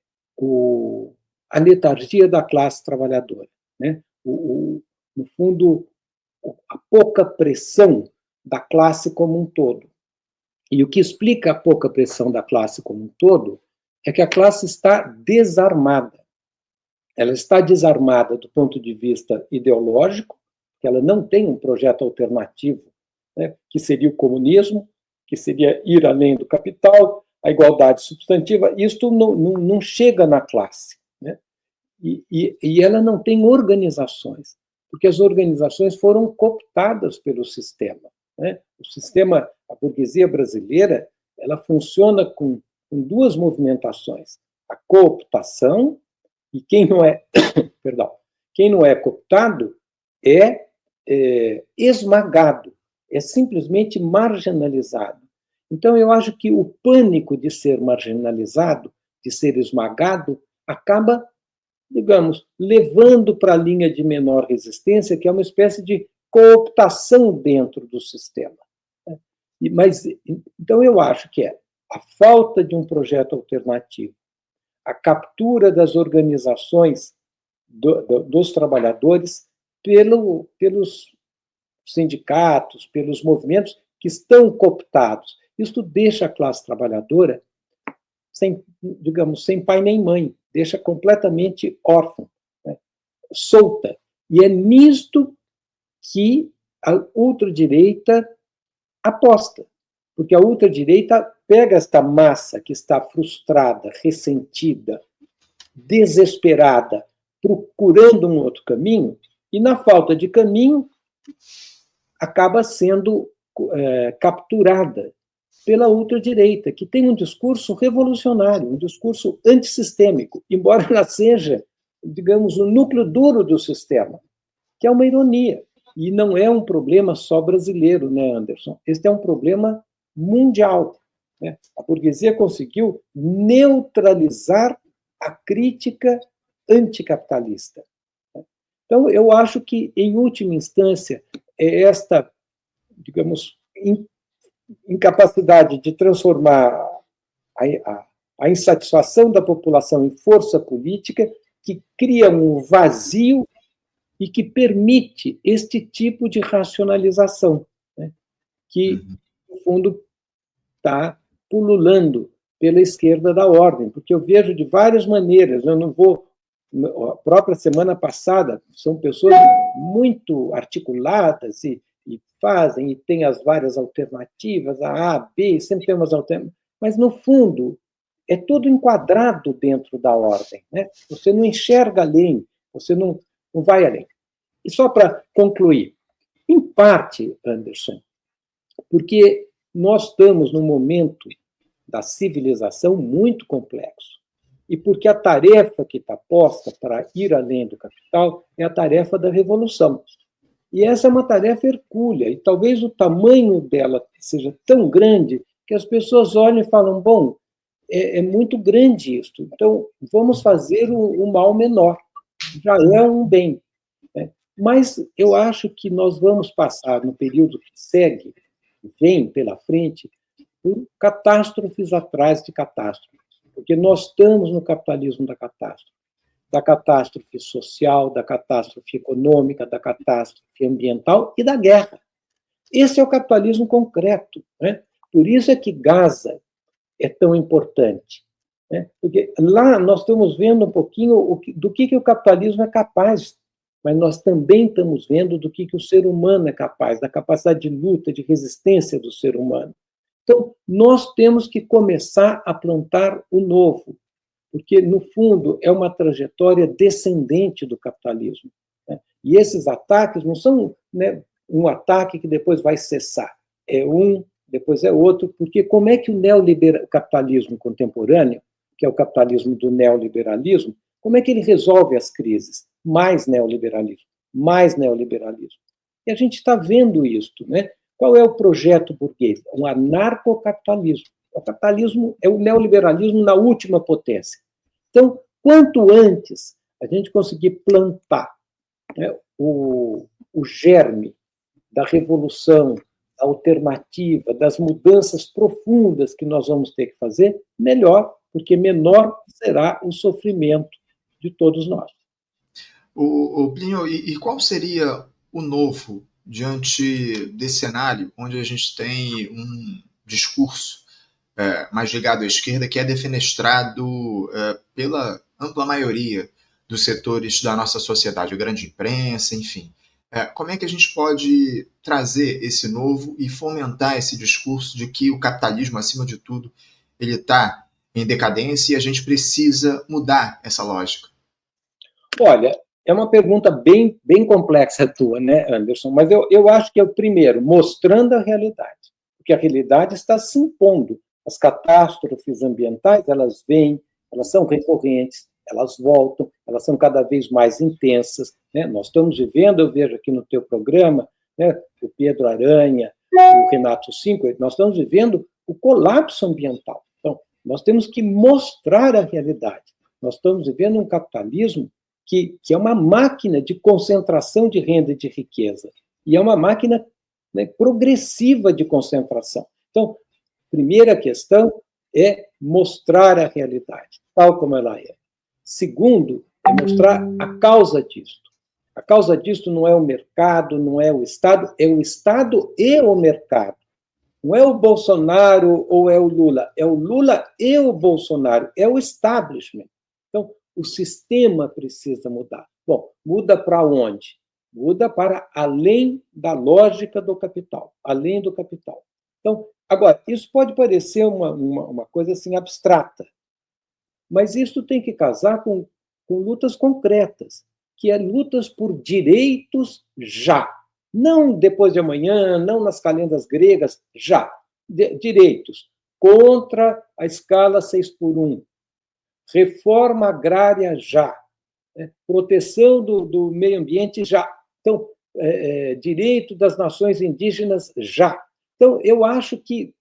Speaker 2: a letargia da classe trabalhadora. Né? No fundo, a pouca pressão da classe como um todo. E o que explica a pouca pressão da classe como um todo é que a classe está desarmada. Ela está desarmada do ponto de vista ideológico, que ela não tem um projeto alternativo, né, que seria o comunismo, que seria ir além do capital, a igualdade substantiva. Isto não chega na classe. Né? E ela não tem organizações, porque as organizações foram cooptadas pelo sistema. Né? O sistema, a burguesia brasileira, ela funciona com duas movimentações: a cooptação, e quem não é, perdão, quem não é cooptado é esmagado, é simplesmente marginalizado. Então, eu acho que o pânico de ser marginalizado, de ser esmagado, acaba, digamos, levando para a linha de menor resistência, que é uma espécie de cooptação dentro do sistema. Mas, então, eu acho que é a falta de um projeto alternativo, a captura das organizações dos trabalhadores pelos sindicatos, pelos movimentos que estão cooptados. Isso deixa a classe trabalhadora sem pai nem mãe, deixa completamente órfã, né, solta. E é nisto que a ultradireita aposta, porque a ultradireita pega esta massa que está frustrada, ressentida, desesperada, procurando um outro caminho, e na falta de caminho acaba sendo capturada pela ultradireita, que tem um discurso revolucionário, um discurso antissistêmico, embora ela seja, digamos, o núcleo duro do sistema, que é uma ironia. E não é um problema só brasileiro, né, Anderson? Este é um problema mundial. Né? A burguesia conseguiu neutralizar a crítica anticapitalista. Então, eu acho que, em última instância, é esta, digamos, incapacidade de transformar a insatisfação da população em força política que cria um vazio e que permite este tipo de racionalização, né, que, no fundo, está pululando pela esquerda da ordem, porque eu vejo de várias maneiras, eu não vou... A própria semana passada, são pessoas muito articuladas e fazem, e tem as várias alternativas, a B, sempre tem umas alternativas, mas, no fundo, é tudo enquadrado dentro da ordem. Né? Você não enxerga além, você não vai além. E só para concluir, em parte, Anderson, porque nós estamos num momento da civilização muito complexo, e porque a tarefa que está posta para ir além do capital é a tarefa da revolução. E essa é uma tarefa hercúlea, e talvez o tamanho dela seja tão grande que as pessoas olham e falam, bom, é muito grande isso, então vamos fazer o mal menor, já é um bem. Né? Mas eu acho que nós vamos passar, no período que segue, vem pela frente, por catástrofes atrás de catástrofes, porque nós estamos no capitalismo da catástrofe social, da catástrofe econômica, da catástrofe ambiental e da guerra. Esse é o capitalismo concreto. Né? Por isso é que Gaza é tão importante. Né? Porque lá nós estamos vendo um pouquinho do que o capitalismo é capaz, mas nós também estamos vendo do que o ser humano é capaz, da capacidade de luta, de resistência do ser humano. Então, nós temos que começar a plantar o novo, porque, no fundo, é uma trajetória descendente do capitalismo. Né? E esses ataques não são, né, um ataque que depois vai cessar. É um, depois é outro, porque como é que o capitalismo contemporâneo, que é o capitalismo do neoliberalismo, como é que ele resolve as crises? Mais neoliberalismo, mais neoliberalismo. E a gente está vendo isso, né? Qual é o projeto burguês? Um anarcocapitalismo. O capitalismo é o neoliberalismo na última potência. Então, quanto antes a gente conseguir plantar, né, o germe da revolução, da alternativa, das mudanças profundas que nós vamos ter que fazer, melhor, porque menor será o sofrimento de todos nós.
Speaker 1: Plínio, e qual seria o novo diante desse cenário onde a gente tem um discurso mais ligado à esquerda que é defenestrado pela ampla maioria dos setores da nossa sociedade, a grande imprensa, enfim. Como é que a gente pode trazer esse novo e fomentar esse discurso de que o capitalismo, acima de tudo, ele está em decadência e a gente precisa mudar essa lógica?
Speaker 2: Olha, é uma pergunta bem, bem complexa a tua, né, Anderson? Mas eu acho que é o primeiro, mostrando a realidade, porque a realidade está se impondo. As catástrofes ambientais, elas vêm, elas são recorrentes, elas voltam, elas são cada vez mais intensas. Né? Nós estamos vivendo, eu vejo aqui no teu programa, né, o Pedro Aranha, o Renato Cinco, nós estamos vivendo o colapso ambiental. Então, nós temos que mostrar a realidade. Nós estamos vivendo um capitalismo que é uma máquina de concentração de renda e de riqueza. E é uma máquina, né, progressiva de concentração. Então, primeira questão é mostrar a realidade, tal como ela é. Segundo, é mostrar a causa disto. A causa disto não é o mercado, não é o Estado e o mercado. Não é o Bolsonaro ou é o Lula e o Bolsonaro, é o establishment. Então, o sistema precisa mudar. Bom, muda para onde? Muda para além da lógica do capital, além do capital. Então, agora, isso pode parecer uma coisa assim abstrata, mas isso tem que casar com lutas concretas, que é lutas por direitos já. Não depois de amanhã, não nas calendas gregas, já. Direitos contra a escala 6x1, reforma agrária já, né? Proteção do meio ambiente já. Então, direito das nações indígenas já. Então, eu acho que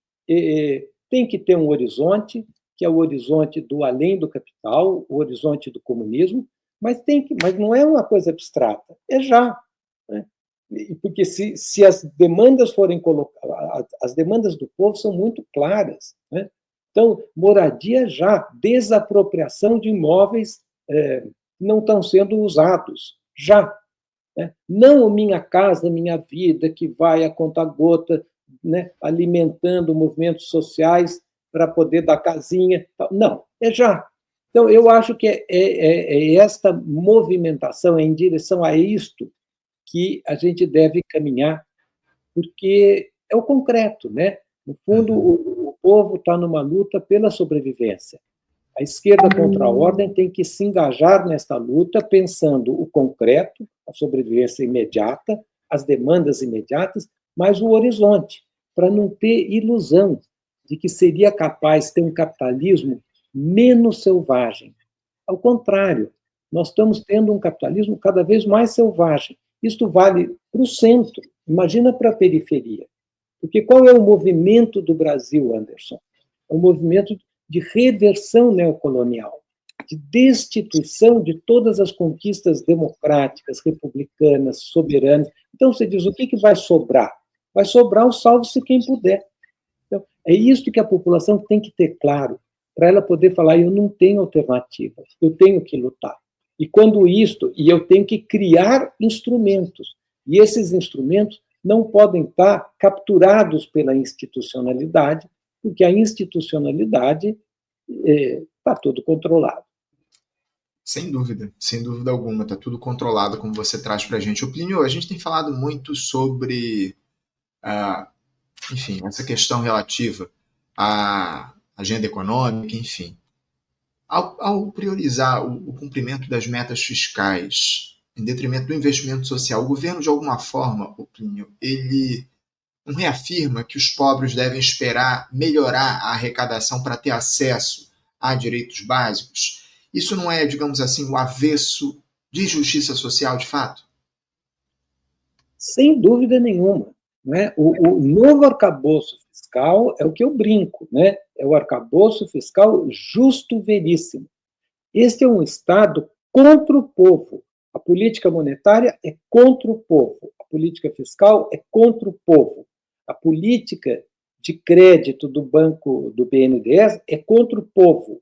Speaker 2: tem que ter um horizonte, que é o horizonte do além do capital, o horizonte do comunismo, mas não é uma coisa abstrata, é já. Né? Porque se as demandas forem colocadas, as demandas do povo são muito claras. Né? Então, moradia já, desapropriação de imóveis não estão sendo usados, já. Né? Não minha casa, minha vida, que vai a conta-gota, né, alimentando movimentos sociais para poder dar casinha. Não, é já. Então, eu acho que é esta movimentação, é em direção a isto que a gente deve caminhar, porque é o concreto. Né? No fundo, o povo está numa luta pela sobrevivência. A esquerda contra a ordem tem que se engajar nesta luta, pensando o concreto, a sobrevivência imediata, as demandas imediatas, mas o horizonte, para não ter ilusão de que seria capaz de ter um capitalismo menos selvagem. Ao contrário, nós estamos tendo um capitalismo cada vez mais selvagem. Isto vale para o centro, imagina para a periferia. Porque qual é o movimento do Brasil, Anderson? É um movimento de reversão neocolonial, de destituição de todas as conquistas democráticas, republicanas, soberanas. Então, você diz, o que vai sobrar? Vai sobrar o salve-se quem puder. Então, é isso que a população tem que ter claro, para ela poder falar, eu não tenho alternativa, eu tenho que lutar. E eu tenho que criar instrumentos. E esses instrumentos não podem estar capturados pela institucionalidade, porque a institucionalidade está tudo controlado.
Speaker 1: Sem dúvida alguma, está tudo controlado, como você traz para a gente. Plínio, a gente tem falado muito sobre, enfim, essa questão relativa à agenda econômica, enfim. Ao priorizar o cumprimento das metas fiscais em detrimento do investimento social, o governo, de alguma forma, Plínio, ele não reafirma que os pobres devem esperar melhorar a arrecadação para ter acesso a direitos básicos? Isso não é, digamos assim, o avesso de justiça social, de fato?
Speaker 2: Sem dúvida nenhuma. Né? O novo arcabouço fiscal é o que eu brinco, né? É o arcabouço fiscal justo veríssimo. Este é um Estado contra o povo. A política monetária é contra o povo. A política fiscal é contra o povo. A política de crédito do banco do BNDES é contra o povo.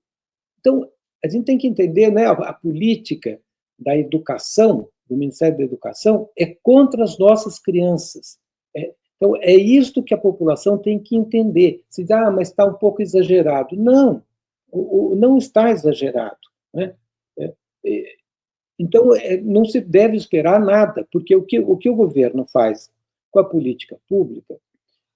Speaker 2: Então, a gente tem que entender, né, a política da educação, do Ministério da Educação, é contra as nossas crianças. Então, é isto que a população tem que entender. Se diz, mas está um pouco exagerado. Não, não está exagerado. Né? Então, não se deve esperar nada, porque o que o governo faz com a política pública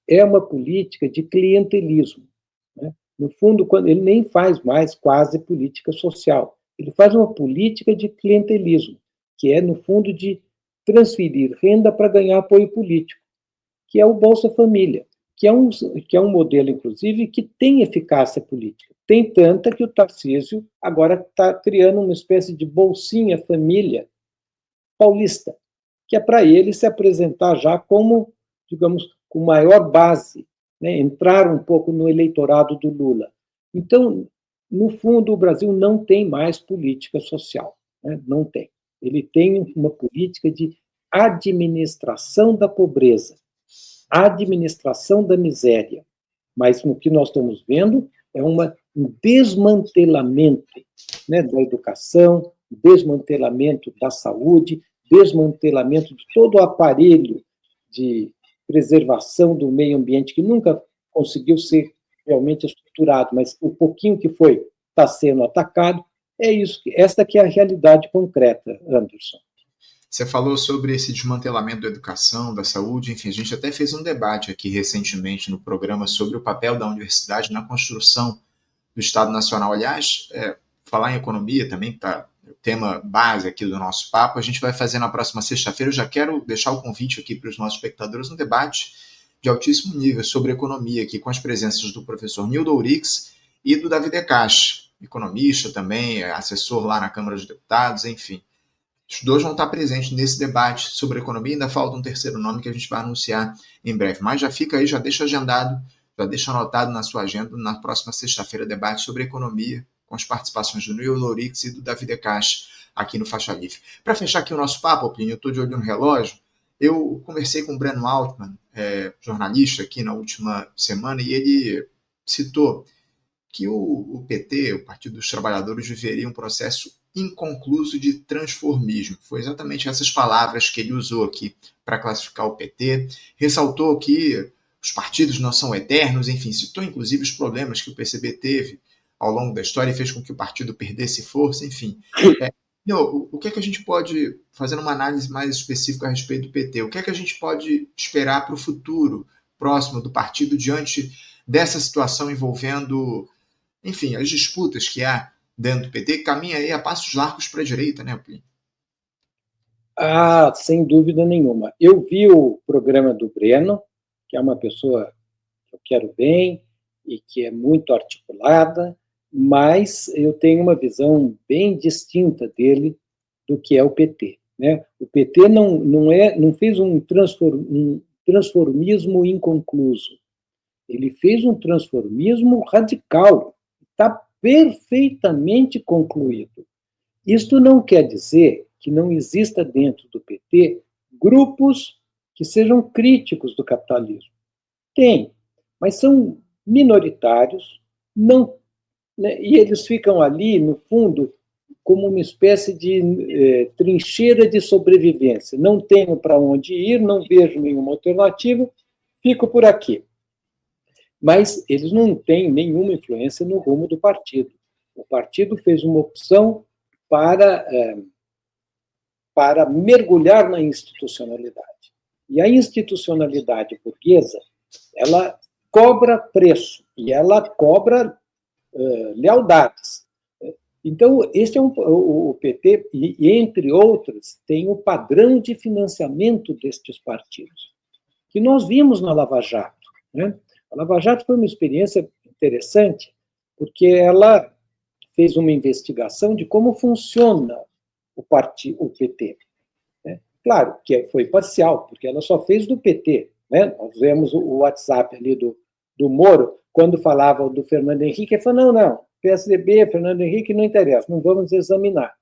Speaker 2: é uma política de clientelismo. Né? No fundo, ele nem faz mais quase política social. Ele faz uma política de clientelismo, que é, no fundo, de transferir renda para ganhar apoio político, que é o Bolsa Família, que é um modelo, inclusive, que tem eficácia política. Tem tanta que o Tarcísio agora está criando uma espécie de bolsinha família paulista, que é para ele se apresentar já como, digamos, com maior base, né, entrar um pouco no eleitorado do Lula. Então, no fundo, o Brasil não tem mais política social, né, não tem. Ele tem uma política de administração da pobreza, administração da miséria, mas o que nós estamos vendo é um desmantelamento, né, da educação, desmantelamento da saúde, desmantelamento de todo o aparelho de preservação do meio ambiente, que nunca conseguiu ser realmente estruturado, mas o pouquinho que foi está sendo atacado. É isso, esta que é a realidade concreta, Anderson.
Speaker 1: Você falou sobre esse desmantelamento da educação, da saúde, enfim, a gente até fez um debate aqui recentemente no programa sobre o papel da universidade na construção do Estado Nacional. Aliás, falar em economia também, para o tema base aqui do nosso papo, a gente vai fazer na próxima sexta-feira. Eu já quero deixar o convite aqui para os nossos espectadores, um debate de altíssimo nível sobre economia, aqui com as presenças do professor Nildo Ourix e do Davi Decache, economista também, assessor lá na Câmara dos Deputados, enfim. Os dois vão estar presentes nesse debate sobre economia. Ainda falta um terceiro nome que a gente vai anunciar em breve. Mas já fica aí, já deixa agendado, já deixa anotado na sua agenda, na próxima sexta-feira, debate sobre economia, com as participações do Nil Lourix e do Davi De Castro, aqui no Faixa Livre. Para fechar aqui o nosso papo, Plínio, eu estou de olho no relógio. Eu conversei com o Breno Altman, jornalista, aqui na última semana, e ele citou que o PT, o Partido dos Trabalhadores, viveria um processo inconcluso de transformismo. Foi exatamente essas palavras que ele usou aqui para classificar o PT. Ressaltou que os partidos não são eternos, enfim, citou inclusive os problemas que o PCB teve ao longo da história e fez com que o partido perdesse força, enfim. O que é que a gente pode, fazendo uma análise mais específica a respeito do PT, o que é que a gente pode esperar para o futuro próximo do partido diante dessa situação envolvendo, enfim, as disputas que há dentro do PT, que caminha aí a passos largos para a direita, né, Plínio?
Speaker 2: Sem dúvida nenhuma. Eu vi o programa do Breno, que é uma pessoa que eu quero bem e que é muito articulada, mas eu tenho uma visão bem distinta dele do que é o PT. Né? O PT não fez um transformismo inconcluso. Ele fez um transformismo radical. Está perfeitamente concluído. Isto não quer dizer que não exista dentro do PT grupos que sejam críticos do capitalismo. Tem, mas são minoritários, não, né, e eles ficam ali, no fundo, como uma espécie de trincheira de sobrevivência. Não tenho para onde ir, não vejo nenhuma alternativa, fico por aqui. Mas eles não têm nenhuma influência no rumo do partido. O partido fez uma opção para mergulhar na institucionalidade. E a institucionalidade burguesa, ela cobra preço e ela cobra lealdades. Então, este é o PT, e entre outros, tem o padrão de financiamento destes partidos, que nós vimos na Lava Jato. Né? A Lava Jato foi uma experiência interessante, porque ela fez uma investigação de como funciona o PT. Né? Claro que foi parcial, porque ela só fez do PT. Né? Nós vemos o WhatsApp ali do Moro, quando falava do Fernando Henrique, ele falou, não, PSDB, Fernando Henrique, não interessa, não vamos examinar.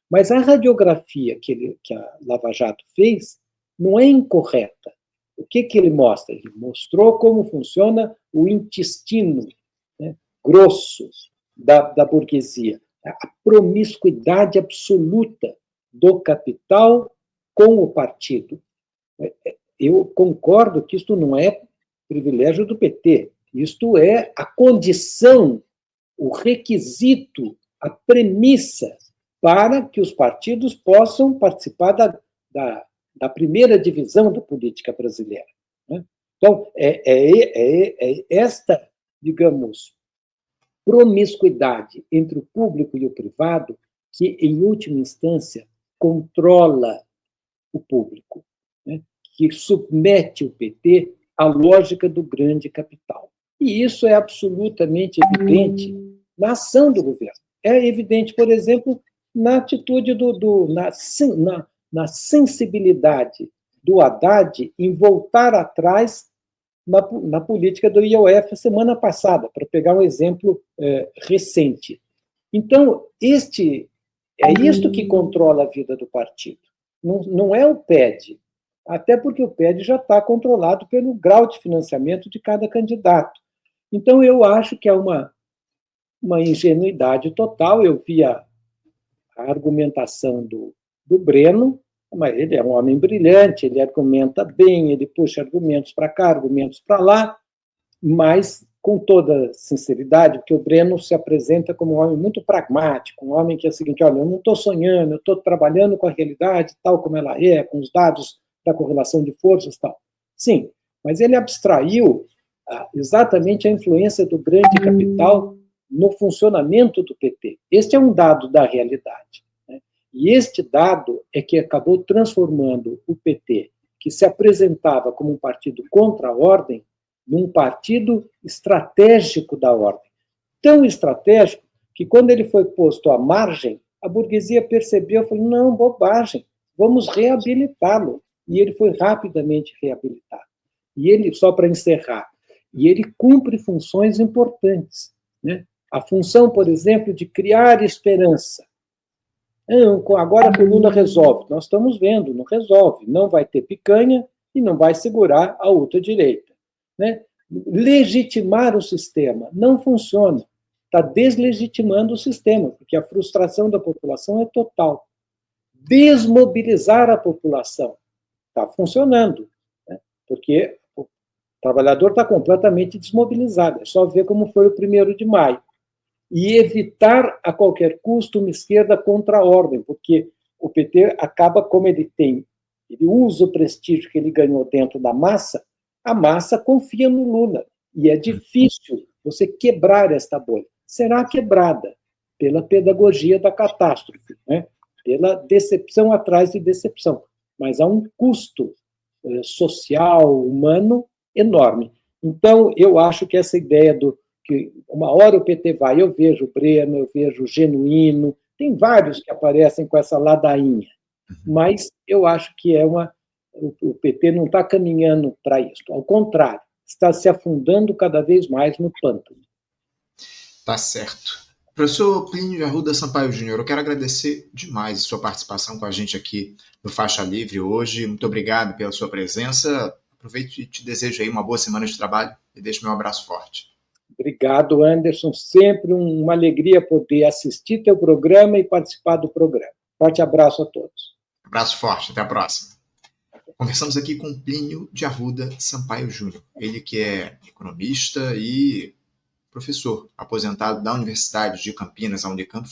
Speaker 2: Mas a radiografia que a Lava Jato fez não é incorreta. O que ele mostra? Ele mostrou como funciona o intestino, né, grosso da burguesia, a promiscuidade absoluta do capital com o partido. Eu concordo que isto não é privilégio do PT, isto é a condição, o requisito, a premissa para que os partidos possam participar da primeira divisão da política brasileira. Né? Então, esta, digamos, promiscuidade entre o público e o privado que, em última instância, controla o público, né? Que submete o PT à lógica do grande capital. E isso é absolutamente evidente na ação do governo. É evidente, por exemplo, na atitude na sensibilidade do Haddad em voltar atrás na política do IOF semana passada, para pegar um exemplo recente. Então, é isto que controla a vida do partido. Não é o PED, até porque o PED já está controlado pelo grau de financiamento de cada candidato. Então, eu acho que é uma ingenuidade total. Eu vi a argumentação do Breno, mas ele é um homem brilhante, ele argumenta bem, ele puxa argumentos para cá, argumentos para lá, mas com toda sinceridade, porque o Breno se apresenta como um homem muito pragmático, um homem que é o seguinte, olha, eu não estou sonhando, eu estou trabalhando com a realidade tal como ela é, com os dados da correlação de forças e tal. Sim, mas ele abstraiu exatamente a influência do grande capital no funcionamento do PT. Este é um dado da realidade. Né? E este dado é que acabou transformando o PT, que se apresentava como um partido contra a ordem, num partido estratégico da ordem. Tão estratégico que, quando ele foi posto à margem A burguesia percebeu, falou, não, bobagem, vamos reabilitá-lo. E ele foi rapidamente reabilitado. E ele, só para encerrar, e ele cumpre funções importantes, né? A função, por exemplo, de criar esperança. Agora que o Lula resolve, nós estamos vendo, não resolve, não vai ter picanha e não vai segurar a ultradireita, né? Legitimar o sistema não funciona, está deslegitimando o sistema, porque a frustração da população é total. Desmobilizar a população está funcionando, né? Porque o trabalhador está completamente desmobilizado, é só ver como foi o 1º de maio. E evitar a qualquer custo uma esquerda contra a ordem, porque o PT acaba, como ele usa o prestígio que ele ganhou dentro da massa, a massa confia no Lula. E é difícil você quebrar esta bolha. Será quebrada pela pedagogia da catástrofe, né? Pela decepção atrás de decepção. Mas há um custo social, humano, enorme. Então, eu acho que essa ideia que uma hora o PT vai, eu vejo o Breno, eu vejo o Genuíno, tem vários que aparecem com essa ladainha, mas eu acho que o PT não está caminhando para isso, ao contrário, está se afundando cada vez mais no pântano.
Speaker 1: Tá certo. Professor Plínio de Arruda Sampaio Júnior, eu quero agradecer demais a sua participação com a gente aqui no Faixa Livre hoje. Muito obrigado pela sua presença. Aproveito e te desejo aí uma boa semana de trabalho e deixo meu abraço forte.
Speaker 2: Obrigado, Anderson. Sempre uma alegria poder assistir teu programa e participar do programa. Forte abraço a todos.
Speaker 1: Abraço forte. Até a próxima. Conversamos aqui com Plínio de Arruda Sampaio Júnior. Ele que é economista e professor aposentado da Universidade de Campinas, a Unicamp,